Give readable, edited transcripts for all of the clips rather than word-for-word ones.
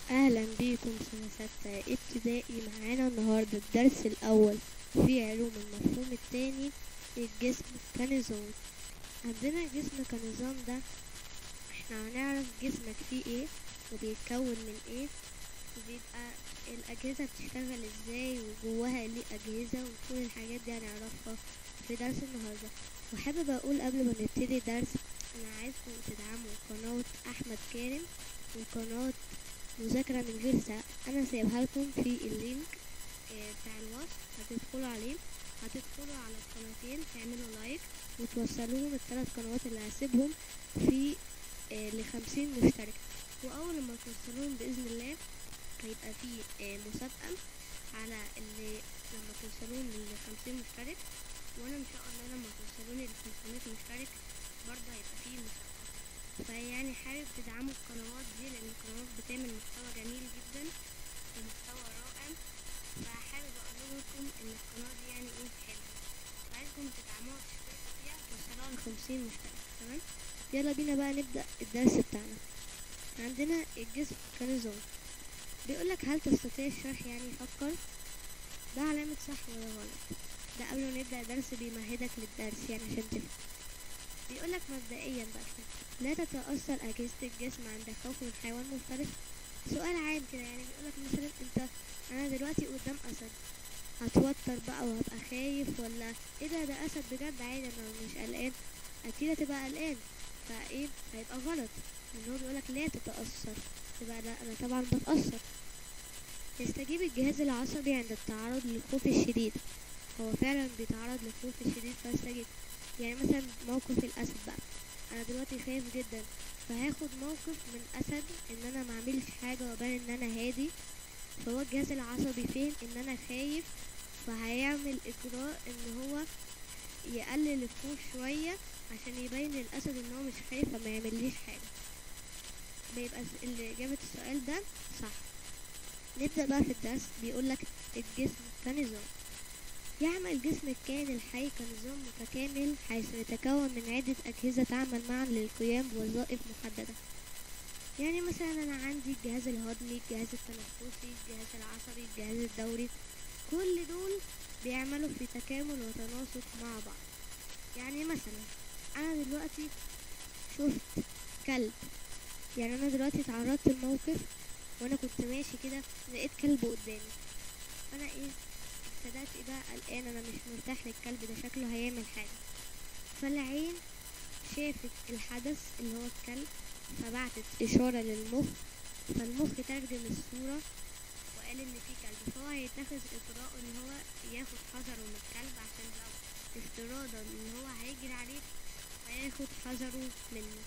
أهلا بيكم سنة ستة ابتدائي. معانا النهاردة الدرس الأول في علوم المفهوم التاني، الجسم كنظام. عندنا الجسم كنظام ده احنا هنعرف جسمك فيه ايه وبيتكون من ايه، وبيبقى الأجهزة بتشتغل ازاي وجواها ليه أجهزة، وكل الحاجات دي هنعرفها في درس النهاردة. وحابب أقول قبل ما نبتدي الدرس، أنا عايزكم تدعموا قناة أحمد كارم وقناة مذاكرة من غير زهق. انا سايبها لكم في اللينك بتاع الوصف، هتدخلوا عليه، هتدخلوا على القناتين، تعملوا لايك وتوصلوهم الثلاث قنوات اللي هسيبهم في ل50 مشترك. واول ما توصلوهم باذن الله هيبقى في مسابقة على اللي لما توصلون ل50 مشترك، وانا ان شاء الله لما توصلوني ل500 مشترك برضه هيبقى في مسابقة. فيعني حابب تدعموا القنوات دي لان القنوات بتعمل محتوى جميل جدا ومحتوى رائع، فحابب اقول لكم ان القناة دي يعني ايه حلوة، فعايزكم تدعموها وتشتركوا فيها وتوصلوها ل50 مشترك. تمام، يلا بينا بقى نبدأ الدرس بتاعنا. عندنا الجسم كنظام. بيقولك هل تستطيع الشرح؟ يعني فكر، ده علامة صح ولا غلط. ده قبل ما نبدأ الدرس بيمهدك للدرس يعني عشان تفهم. بيقولك مبدئيا بقى لا تتأثر أجهزة الجسم عند خوف من حيوان مفترس. سؤال عام كده، يعني بيقولك مثلا أنا دلوقتي قدام أسد، هتوتر بقى وهبقى خايف ولا ايه؟ ده أسد بجد عادي، أنا مش قلقان. أكيد هتبقى قلقان، فايه هيبقى غلط ان هو بيقولك لا تتأثر، تبقى لا أنا طبعا بتأثر. يستجيب الجهاز العصبي عند التعرض للخوف الشديد. هو فعلا بيتعرض للخوف الشديد فيستجيب. يعني مثلا موقف الأسد بقى، انا دلوقتي خايف جدا، فهاخد موقف من اسد ان انا معملش حاجة وابان ان انا هادي، فهو الجهاز العصبي فين ان انا خايف، فهيعمل اجراء ان هو يقلل الخوف شوية عشان يبين للاسد ان هو مش خايف فما يعمليش حاجة. بيبقى اللي اجابة السؤال ده صح. نبدأ بقى في الدرس. بيقولك الجسم كنظام. يعمل الجسم الكائن الحي كنظام متكامل حيث يتكون من عدة أجهزة تعمل معا للقيام بوظائف محددة. يعني مثلا أنا عندي الجهاز الهضمي، الجهاز التنفسي، الجهاز العصبي، الجهاز الدوري، كل دول بيعملوا في تكامل وتناسق مع بعض. يعني مثلا أنا دلوقتي شفت كلب، يعني أنا دلوقتي تعرضت لموقف وأنا كنت ماشي كده لقيت كلب قدامي، أنا ايه ابتدأت ايه بقى قلقان، انا مش مرتاح للكلب ده، شكله هيعمل حاجة. فالعين شافت الحدث اللي هو الكلب، فبعتت اشارة للمخ، فالمخ ترجم الصورة وقال ان في كلب، فهو هيتخذ اجراء ان هو ياخد حذره من الكلب عشان لو افتراضا ان هو هيجري عليه هياخد حذره منه.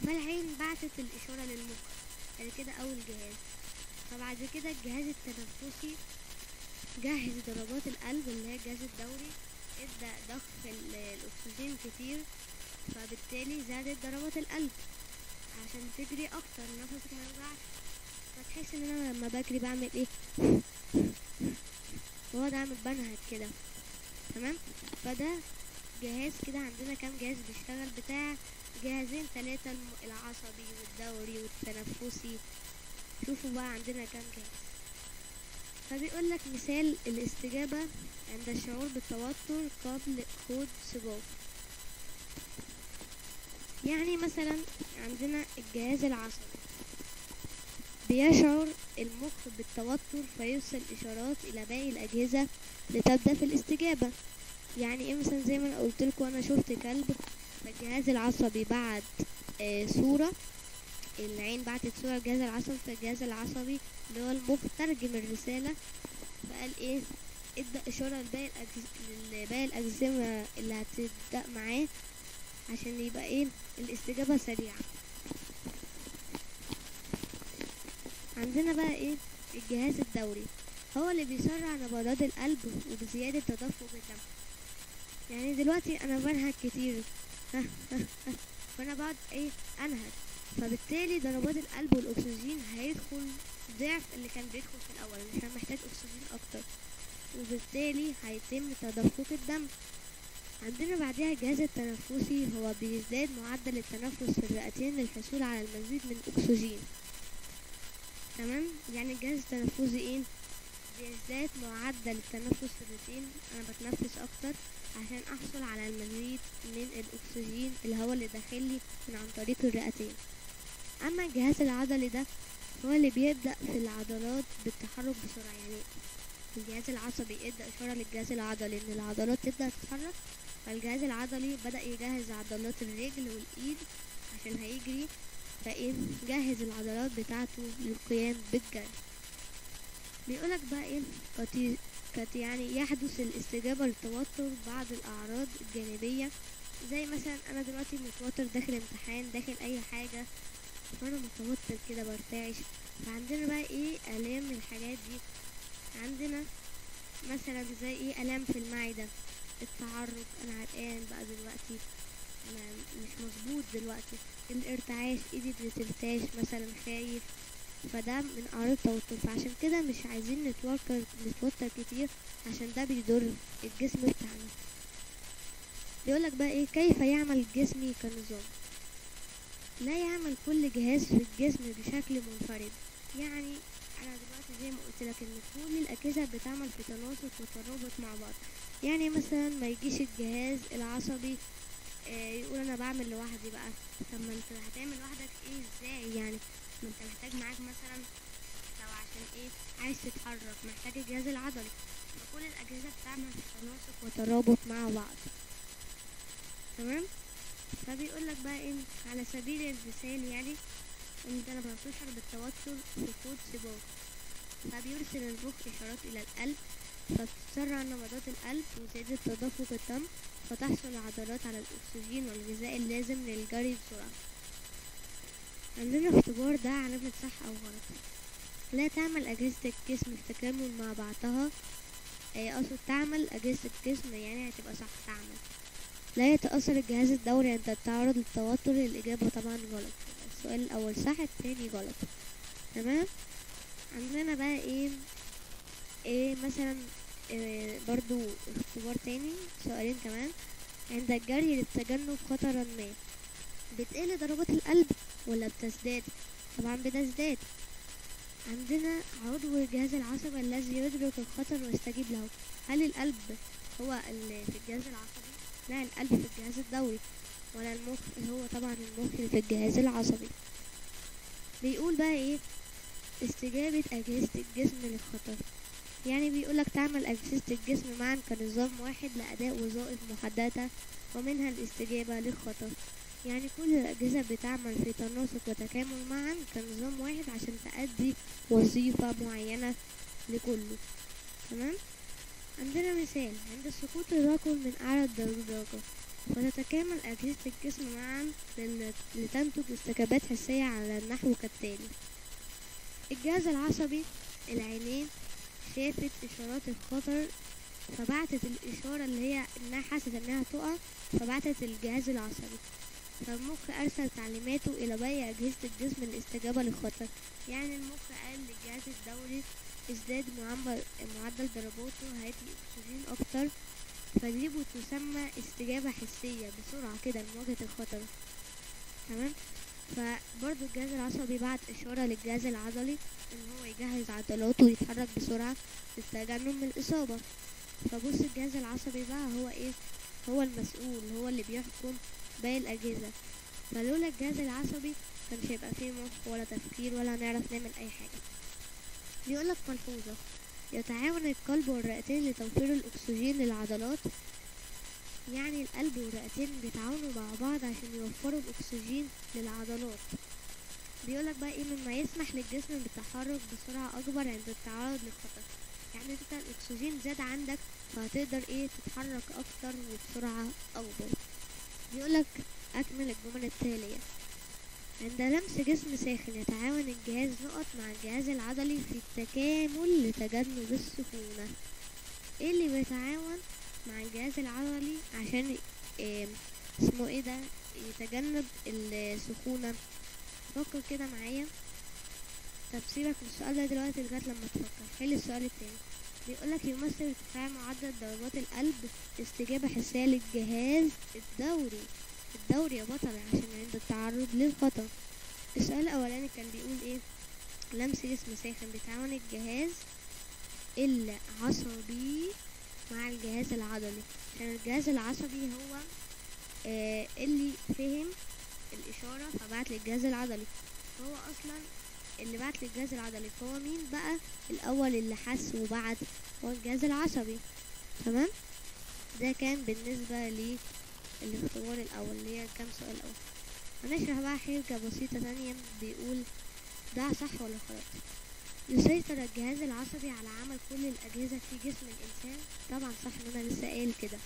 فالعين بعتت الاشارة للمخ، بعد كده اول جهاز. فبعد كده الجهاز التنفسي جهز ضربات القلب اللي هي الجهاز الدوري، ادى ضخ الاكسجين كتير، فبالتالي زادت ضربات القلب عشان تجري اكتر نفسك ما يوجعش، فتحس ان انا لما بجري بعمل ايه وهو ده عامل بنهج كده. تمام، فده جهاز كده. عندنا كام جهاز بيشتغل؟ بتاع جهازين 3، العصبي والدوري والتنفسي. شوفوا بقى عندنا كام جهاز. فبيقول لك مثال الاستجابة عند الشعور بالتوتر قبل خوض سباق. يعني مثلا عندنا الجهاز العصبي بيشعر المخ بالتوتر فيرسل إشارات إلى باقي الأجهزة لتبدأ في الاستجابة. يعني ايه؟ مثلا زي ما انا قلت لكم انا شفت كلب، فالجهاز العصبي بعت صورة، العين بعتت صورة الجهاز العصبي، فالجهاز العصبي اللي هو المخ ترجم الرسالة فقال ايه، ادى اشارة لباقي الاجزمة اللي هتبدأ معاه عشان يبقى ايه الاستجابة سريعة. عندنا بقى ايه الجهاز الدوري، هو اللي بيسرع نبضات القلب وبزيادة تدفق الدم. يعني دلوقتي انا بنهج كتير فانا بعد ايه انهج، فبالتالي ضربات القلب والاكسجين هيدخل ضعف اللي كان بيدخل في الاول عشان محتاج اكسجين اكتر، وبالتالي هيتم تدفق الدم. عندنا بعدها الجهاز التنفسي، هو بيزداد معدل التنفس في الرئتين للحصول على المزيد من الأكسجين. تمام. يعني الجهاز التنفسي ايه؟ بيزداد معدل التنفس في الروتين. انا بتنفس اكتر عشان احصل على المزيد من الاكسجين، الهواء اللي داخلي من عن طريق الرئتين. اما الجهاز العضلي ده هو اللي بيبدأ في العضلات بالتحرك بسرعة. يعني الجهاز العصبي ادى اشارة للجهاز العضلي ان العضلات تبدأ تتحرك، فالجهاز العضلي بدأ يجهز عضلات الرجل والايد عشان هيجري، فايه جهز العضلات بتاعته للقيام بالجري. بيقولك بقى ايه قد يعني يحدث الاستجابة للتوتر بعض الأعراض الجانبية، زي مثلا أنا دلوقتي متوتر داخل امتحان، داخل أي حاجة، فأنا متوتر كده برتعش. فعندنا بقى ايه آلام من الحاجات دي. عندنا مثلا زي ايه آلام في المعدة، التعرق، أنا عرقان بقى دلوقتي، أنا مش مظبوط دلوقتي، الارتعاش، ايدي بترتعش مثلا، خايف، فده من أعراض التوتر. فعشان كده مش عايزين نتوتر كتير عشان ده بيضر الجسم بتاعنا. بيقولك بقى ايه كيف يعمل الجسم كنظام. لا يعمل كل جهاز في الجسم بشكل منفرد. يعني انا دلوقتي زي ما قلت لك ان كل الاجهزه بتعمل في تناسق وترابط مع بعض. يعني مثلا ما يجيش الجهاز العصبي يقول انا بعمل لوحدي بقى. طب ما انت هتعمل لوحدك ايه ازاي يعني؟ ما انت محتاج معاك مثلا، لو عشان ايه عايز تتحرك محتاج الجهاز العضلي. فكل الاجهزه بتعمل في تناسق وترابط مع بعض. تمام. فبيقولك بقى ايه على سبيل المثال، يعني انت لما بتشعر بالتوتر ركود سباق، فبيرسل المخ اشارات الى القلب، فبتسرع نبضات القلب وزيادة تدفق الدم، فتحصل العضلات على الاكسجين والغذاء اللازم للجري بسرعة. عندنا اختبار ده علامة صح او غلط. لا تعمل اجهزة الجسم في تكامل مع بعضها. اقصد تعمل اجهزة الجسم يعني هتبقى صح تعمل. لا يتأثر الجهاز الدوري عند التعرض للتوتر. الإجابة طبعا غلط. السؤال الأول صح، التاني غلط. تمام. عندنا بقى ايه مثلا برضو اختبار تاني، سؤالين كمان. عند الجري للتجنب خطرا ما، بتقل ضربات القلب ولا بتزداد؟ طبعا بتزداد. عندنا عضو الجهاز العصبي الذي يدرك الخطر ويستجيب له. هل القلب هو اللي في الجهاز العصبي؟ لا، القلب في الجهاز الدوري. ولا المخ؟ هو طبعا المخ اللي في الجهاز العصبي. بيقول بقى ايه استجابة أجهزة الجسم للخطر. يعني بيقولك تعمل أجهزة الجسم معا كنظام واحد لأداء وظائف محددة، ومنها الاستجابة للخطر. يعني كل الأجهزة بتعمل في تناسق وتكامل معا كنظام واحد عشان تأدي وظيفة معينة لكله. تمام. عندنا مثال، عند سقوط الرجل من أعلى الدراجة، وتتكامل أجهزة الجسم معا لتنتج استجابات حسية على النحو كالتالي. الجهاز العصبي، العينين شافت إشارات الخطر فبعتت الإشارة اللي هي إنها حست إنها تقع، فبعتت الجهاز العصبي، فالمخ أرسل تعليماته إلى باقي أجهزة الجسم للاستجابة للخطر. يعني المخ قال للجهاز الدوري ازداد معدل ضرباته، هات لي أكسجين أكتر، فدي بتسمى استجابة حسية بسرعة كده لمواجهة الخطر. تمام. فبرضو الجهاز العصبي بعت إشارة للجهاز العضلي إن هو يجهز عضلاته ويتحرك بسرعة للتجنب من الإصابة. فبص الجهاز العصبي بقى هو ايه، هو المسؤول، هو اللي بيحكم باقي الأجهزة. فلولا الجهاز العصبي كانش هيبقى فيه مخ ولا تفكير ولا نعرف نعمل أي حاجة. بيقولك ملحوظة، يتعاون القلب والرئتين لتوفير الأكسجين للعضلات. يعني القلب والرئتين بيتعاونوا مع بعض عشان يوفروا الأكسجين للعضلات. بيقولك بقى ايه مما يسمح للجسم بالتحرك بسرعة أكبر عند التعرض للخطر. يعني انت الأكسجين زاد عندك فهتقدر ايه تتحرك أكتر وبسرعة أكبر. بيقولك أكمل الجمل التالية. عند لمس جسم ساخن يتعاون الجهاز نقط مع الجهاز العضلي في التكامل لتجنب السخونة. ايه اللي بيتعاون مع الجهاز العضلي عشان اسمه ايه ده يتجنب السخونة؟ فكر كده معايا. طب سيبك من السؤال ده دلوقتي لغاية لما تفكر. حل السؤال التاني. بيقولك يمثل ارتفاع معدل ضربات القلب استجابة حسية للجهاز الدوري يا بطل عشان عند التعرض للخطر. السؤال الأولاني كان بيقول ايه لمس جسم ساخن بيتعاون الجهاز العصبي مع الجهاز العضلي، عشان الجهاز العصبي هو اللي فهم الإشارة فبعت للجهاز العضلي، هو أصلا اللي بعت للجهاز العضلي. فهو مين بقى الأول اللي حس وبعت؟ هو الجهاز العصبي. تمام، ده كان بالنسبة للاختبار الأول اللي هي كام سؤال الأول. هنشرح بقى حاجة بسيطة تانية، بيقول ده صح ولا غلط. يسيطر الجهاز العصبي على عمل كل الأجهزة في جسم الإنسان. طبعا صح، إن أنا لسه قايل كده.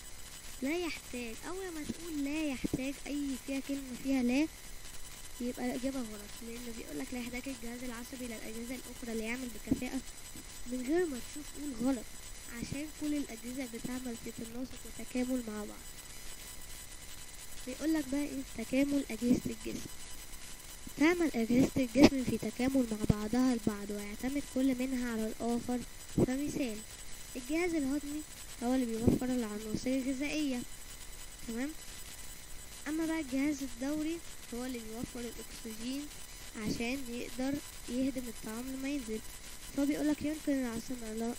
لا يحتاج، أول ما تقول لا يحتاج أي فيها كلمة فيها لا يبقى الإجابة غلط، لأنه بيقولك لا يحتاج الجهاز العصبي للأجهزة الأخرى ليعمل بكفاءة. من غير ما تشوف قول غلط، عشان كل الأجهزة بتعمل في تناسق وتكامل مع بعض. بيقولك بقى ايه تكامل أجهزة الجسم. تعمل أجهزة الجسم في تكامل مع بعضها البعض ويعتمد كل منها على الآخر. فمثال الجهاز الهضمي هو اللي بيوفر العناصر الغذائية. تمام. أما بقى الجهاز الدوري هو اللي بيوفر الأكسجين عشان يقدر يهضم الطعام لما ينزل. فهو بيقولك يمكن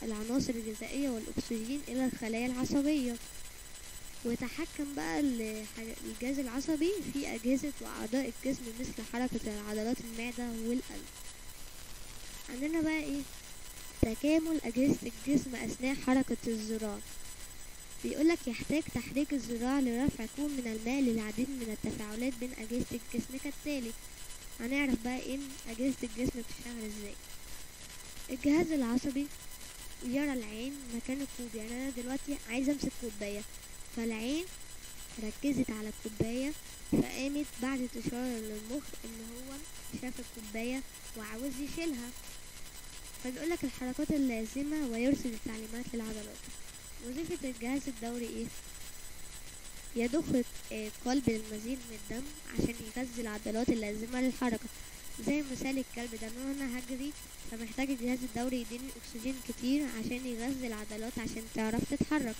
العناصر الغذائية والأكسجين إلى الخلايا العصبية. ويتحكم بقى الجهاز العصبي في أجهزة وأعضاء الجسم مثل حركة العضلات المعدة والقلب. عندنا بقى ايه تكامل أجهزة الجسم أثناء حركة الذراع. بيقولك يحتاج تحريك الذراع لرفع كوب من الماء للعديد من التفاعلات بين أجهزة الجسم كالتالي. هنعرف بقى ايه أجهزة الجسم بتشتغل ازاي. الجهاز العصبي يرى العين مكان الكوب، يعني أنا دلوقتي عايزة أمسك كوباية، فالعين ركزت على الكوباية فقامت بعدت إشارة للمخ إن هو شاف الكوباية وعاوز يشيلها. فبيقولك الحركات اللازمة ويرسل التعليمات للعضلات. وظيفة الجهاز الدوري ايه؟ يضخ قلب المزيد من الدم عشان يغذي العضلات اللازمة للحركة. زي مثال الكلب ده، ان انا هجري فمحتاج الجهاز الدوري يديني اكسجين كتير عشان يغذي العضلات عشان تعرف تتحرك.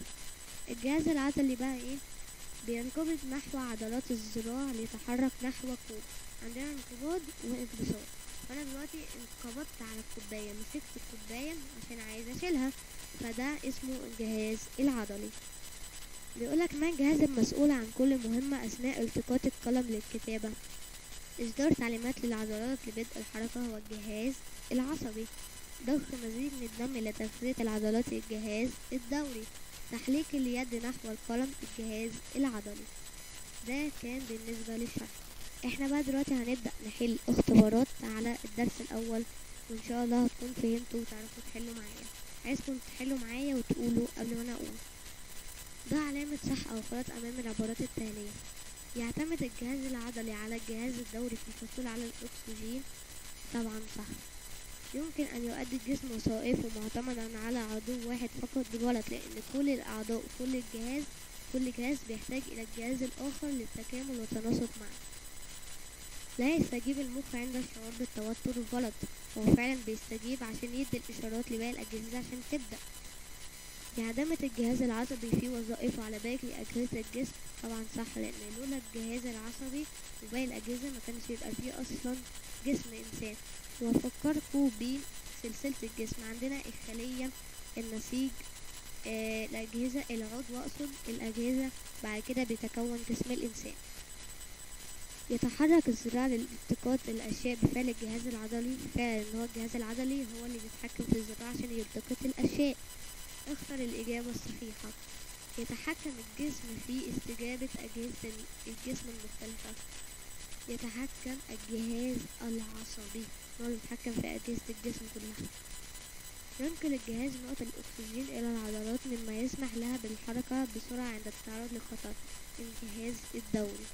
الجهاز العضلي بقى ايه؟ بينقبض نحو عضلات الذراع ليتحرك نحو كوب. عندنا انقباض وانبساط. فانا دلوقتي انقبضت على الكوباية، مسكت الكوباية عشان عايزة اشيلها، فده اسمه الجهاز العضلي. بيقولك ما الجهاز المسؤول عن كل مهمة أثناء التقاط القلم للكتابة. إصدار تعليمات للعضلات لبدء الحركة هو الجهاز العصبي. ضخ مزيد من الدم لتغذية العضلات الجهاز الدوري. تحريك اليد نحو القلم الجهاز العضلي. ده كان بالنسبة للشرح. احنا بقى دلوقتي هنبدأ نحل اختبارات على الدرس الأول، وإن شاء الله هتكون فهمتوا وتعرفوا تحلوا معايا. عايزكم تحلوا معايا وتقولوا قبل ما أنا أقول. ده علامة صح أو غلط أمام العبارات التالية. يعتمد الجهاز العضلي على الجهاز الدوري في الحصول على الأكسجين. طبعا صح. يمكن أن يؤدي الجسم وظائفه معتمدا على عضو واحد فقط. بالغلط، لأن كل الأعضاء كل جهاز بيحتاج إلى الجهاز الآخر للتكامل والتناسق معه. لا يستجيب المخ عند الشعور بالتوتر. غلط، هو فعلا بيستجيب عشان يدي الإشارات لباقي الأجهزة عشان تبدأ. يعتمد الجهاز العصبي في وظائفه على باقي أجهزة الجسم. طبعا صح، لأن لولا الجهاز العصبي وباقي الأجهزة ما كانش يبقى فيه أصلا جسم إنسان. وأفكركم بسلسلة الجسم. عندنا الخلية، النسيج، الأجهزة، العضو أقصد الأجهزة، بعد كده بيتكون جسم الإنسان. يتحرك الذراع لالتقاط الأشياء بفعل الجهاز العضلي. فعلا إن هو الجهاز العضلي هو اللي بيتحكم في الذراع عشان يلتقط الأشياء. اختر الإجابة الصحيحة. يتحكم الجسم في استجابة أجهزة الجسم المختلفة. يتحكم الجهاز العصبي هو اللي بيتحكم في أجهزة الجسم كلها. ينقل الجهاز نقطة الأكسجين إلى العضلات مما يسمح لها بالحركة بسرعة عند التعرض لخطر. الجهاز الدوري.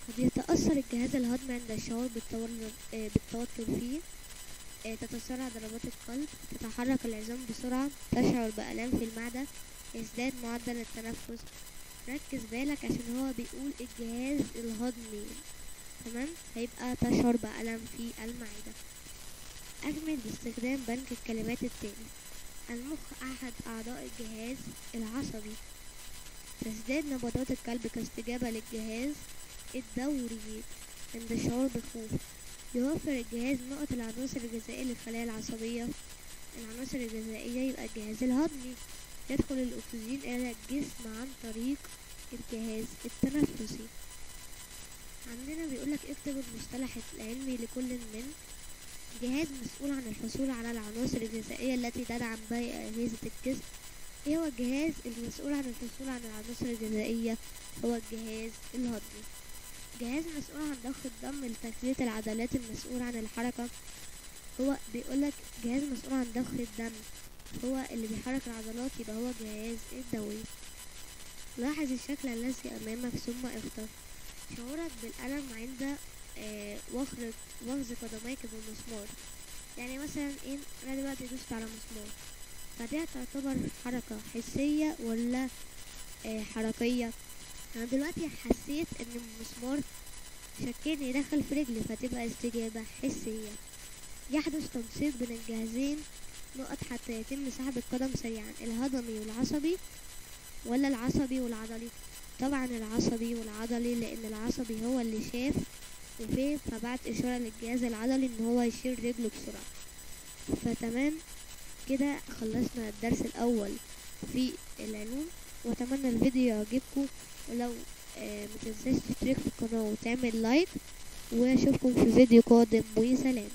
قد يتأثر الجهاز الهضمي عند الشعور بالتوتر فيه. تتسارع ضربات القلب. تتحرك العظام بسرعة. تشعر بآلام في المعدة. يزداد معدل التنفس. ركز بالك عشان هو بيقول الجهاز الهضمي، تمام، هيبقى تشعر بألم في المعدة. أجمل باستخدام بنك الكلمات التالي. المخ أحد أعضاء الجهاز العصبي. تزداد نبضات القلب كاستجابة للجهاز الدوري عند الشعور بالخوف. يوفر الجهاز نقط العناصر الغذائية للخلايا العصبية. العناصر الغذائية يبقى الجهاز الهضمي. يدخل الأكسجين إلى الجسم عن طريق الجهاز التنفسي. عندنا بيقولك اكتب المصطلح العلمي لكل من جهاز مسؤول عن الحصول على العناصر الغذائية التي تدعم باقي أجهزة الجسم. ايه هو الجهاز المسؤول عن الحصول على العناصر الغذائية؟ هو الجهاز الهضمي. جهاز مسؤول عن ضخ الدم لتغذية العضلات المسؤول عن الحركة. هو بيقولك جهاز مسؤول عن ضخ الدم هو اللي بيحرك العضلات، يبقى هو جهاز الدوري. لاحظ الشكل الذي أمامك ثم اختر. شعورك بالألم عند وخز قدميك بالمسمار. يعني مثلا أنا دلوقتي دوست على مسمار، فدي تعتبر حركة حسية ولا حركية؟ أنا دلوقتي حسيت إن المسمار شكني دخل في رجلي، فتبقى استجابة حسية. يحدث تنسيق بين الجهازين نقط حتى يتم سحب القدم سريعا، الهضمي والعصبي ولا العصبي والعضلي؟ طبعا العصبي والعضلي، لأن العصبي هو اللي شاف وفهم فبعت إشارة للجهاز العضلي إن هو يشيل رجله بسرعة. فتمام كده خلصنا الدرس الأول في العلوم، وأتمنى الفيديو يعجبكم، ولو متنساش تشترك في القناة وتعمل لايك، واشوفكم في فيديو قادم، وسلام.